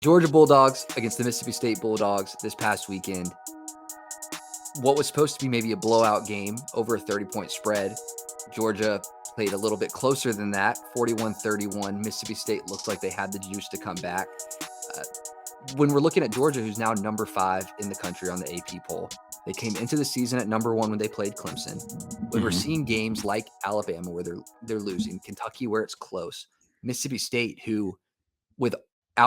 Georgia Bulldogs against the Mississippi State Bulldogs this past weekend. What was supposed to be maybe a blowout game over a 30-point spread, Georgia played a little bit closer than that, 41-31. Mississippi State looked like they had the juice to come back. When we're looking at Georgia, who's now number 5 in the country on the AP poll, they came into the season at number 1 when they played Clemson. When we're seeing games like Alabama where they're losing, Kentucky where it's close, Mississippi State, who without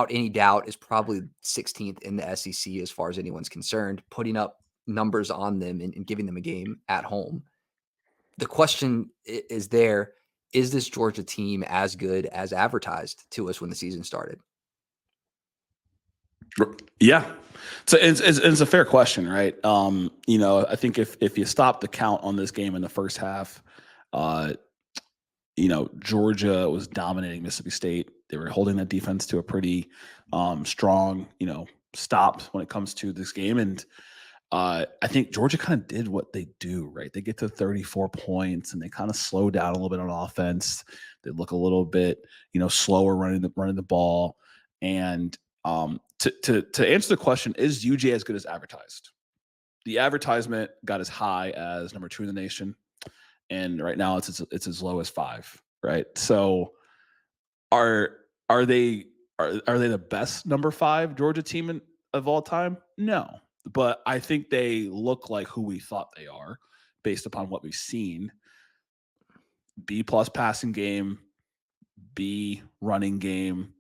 any doubt is probably 16th in the SEC as far as anyone's concerned, putting up numbers on them and giving them a game at home. The question is there, is this Georgia team as good as advertised to us when the season started? Yeah. So it's a fair question, right? I think if you stop the count on this game in the first half, Georgia was dominating Mississippi State. They were holding that defense to a pretty strong, stop when it comes to this game. And I think Georgia kind of did what they do, right? They get to 34 points and they kind of slow down a little bit on offense. They look a little bit, slower running the ball. And to answer the question, is UJ as good as advertised? The advertisement got as high as number 2 in the nation, and right now it's as low as 5. Right? So, are they the best number 5 Georgia team of all time? No, but I think they look like who we thought they are based upon what we've seen. B+ passing game, B running game.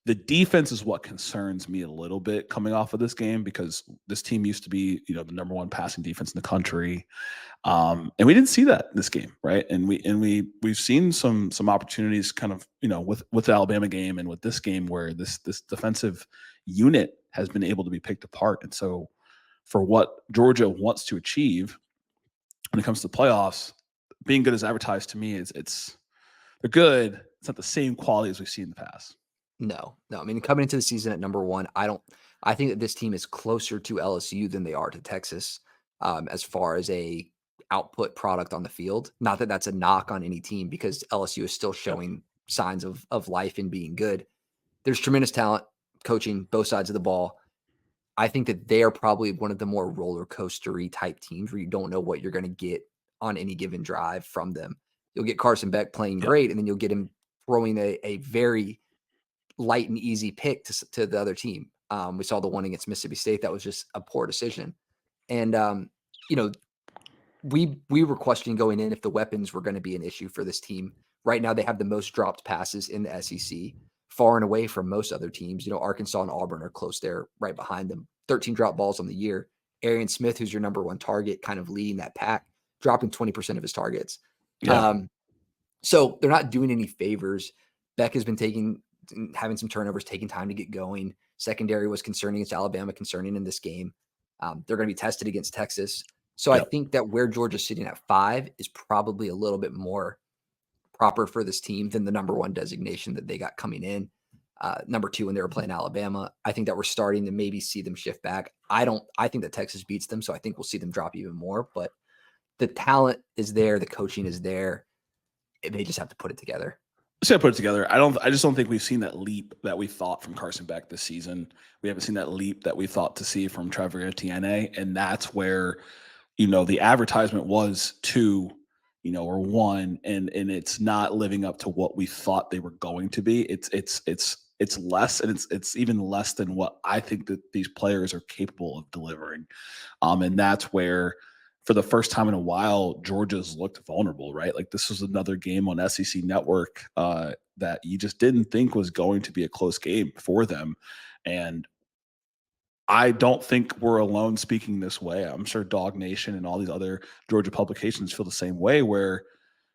The defense is what concerns me a little bit coming off of this game, because this team used to be, the number 1 passing defense in the country. And we didn't see that in this game, right? And we've seen some opportunities kind of, with the Alabama game and with this game where this defensive unit has been able to be picked apart. And so for what Georgia wants to achieve when it comes to the playoffs, being good as advertised to me is they're good. It's not the same quality as we've seen in the past. No. I mean, coming into the season at number 1, I think that this team is closer to LSU than they are to Texas, as far as a output product on the field. Not that that's a knock on any team, because LSU is still showing signs of life and being good. There's tremendous talent, coaching, both sides of the ball. I think that they are probably one of the more roller coastery type teams where you don't know what you're going to get on any given drive from them. You'll get Carson Beck playing great, and then you'll get him throwing a very light and easy pick to the other team. We saw the one against Mississippi State. That was just a poor decision. And, we were questioning going in if the weapons were going to be an issue for this team. Right now, they have the most dropped passes in the SEC, far and away from most other teams. Arkansas and Auburn are close there, right behind them. 13 drop balls on the year. Arian Smith, who's your number 1 target, kind of leading that pack, dropping 20% of his targets. Yeah. So they're not doing any favors. Beck has been having some turnovers, taking time to get going. Secondary was concerning against Alabama, concerning in this game. They're going to be tested against Texas. So I think that where Georgia's sitting at 5 is probably a little bit more proper for this team than the number 1 designation that they got coming in. Number 2 when they were playing Alabama. I think that we're starting to maybe see them shift back. I think that Texas beats them, so I think we'll see them drop even more. But the talent is there, the coaching is there. They just have to put it together. Just put it together. I just don't think we've seen that leap that we thought from Carson Beck this season. We haven't seen that leap that we thought to see from Trevor Etienne, and that's where, the advertisement was 2, or 1, and it's not living up to what we thought they were going to be. It's less, and it's even less than what I think that these players are capable of delivering. And that's where, for the first time in a while, Georgia's looked vulnerable, right? Like, this was another game on SEC Network that you just didn't think was going to be a close game for them. And I don't think we're alone speaking this way. I'm sure Dog Nation and all these other Georgia publications feel the same way, where,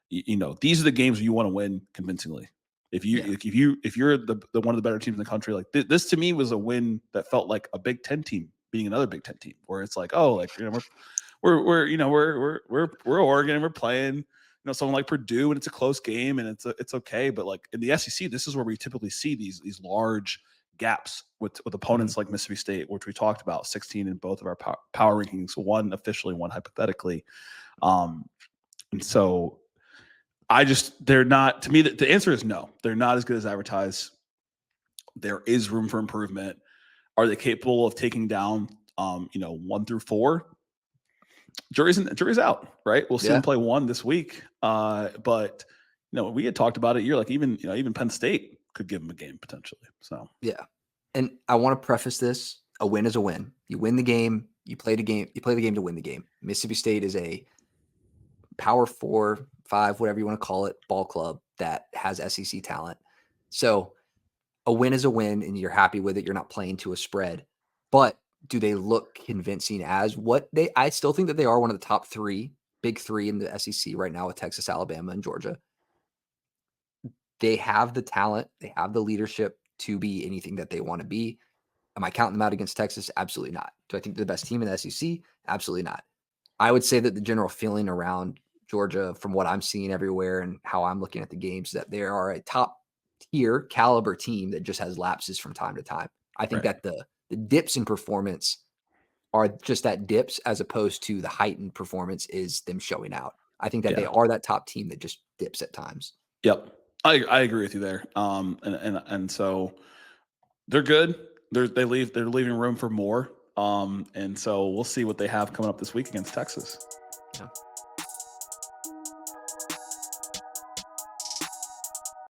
these are the games you want to win convincingly. If you're the one of the better teams in the country, like this to me was a win that felt like a Big Ten team being another Big Ten team, where it's like, oh, like, we're Oregon and we're playing, someone like Purdue, and it's a close game and it's okay. But like in the SEC, this is where we typically see these large gaps with opponents like Mississippi State, which we talked about, 16 in both of our power rankings, one officially, one hypothetically. And so they're not, to me, the answer is no. They're not as good as advertised. There is room for improvement. Are they capable of taking down 1 through 4? Jury's out, right? We'll see them play 1 this week. But we had talked about it. You're like, even Penn State could give them a game potentially. So yeah. And I want to preface this: a win is a win. You win the game. You play the game. You play the game to win the game. Mississippi State is a Power 4, 5, whatever you want to call it, ball club that has SEC talent. So a win is a win, and you're happy with it. You're not playing to a spread. But do they look convincing as what they? I still think that they are one of the top big three in the SEC right now with Texas, Alabama, and Georgia. They have the talent. They have the leadership to be anything that they want to be. Am I counting them out against Texas? Absolutely not. Do I think they're the best team in the SEC? Absolutely not. I would say that the general feeling around Georgia, from what I'm seeing everywhere and how I'm looking at the games, that they are a top tier caliber team that just has lapses from time to time. I think that the dips in performance are just that dips, as opposed to the heightened performance is them showing out. I think that they are that top team that just dips at times. Yep. I agree with you there. And so they're good. They're leaving room for more. And so we'll see what they have coming up this week against Texas. Yeah.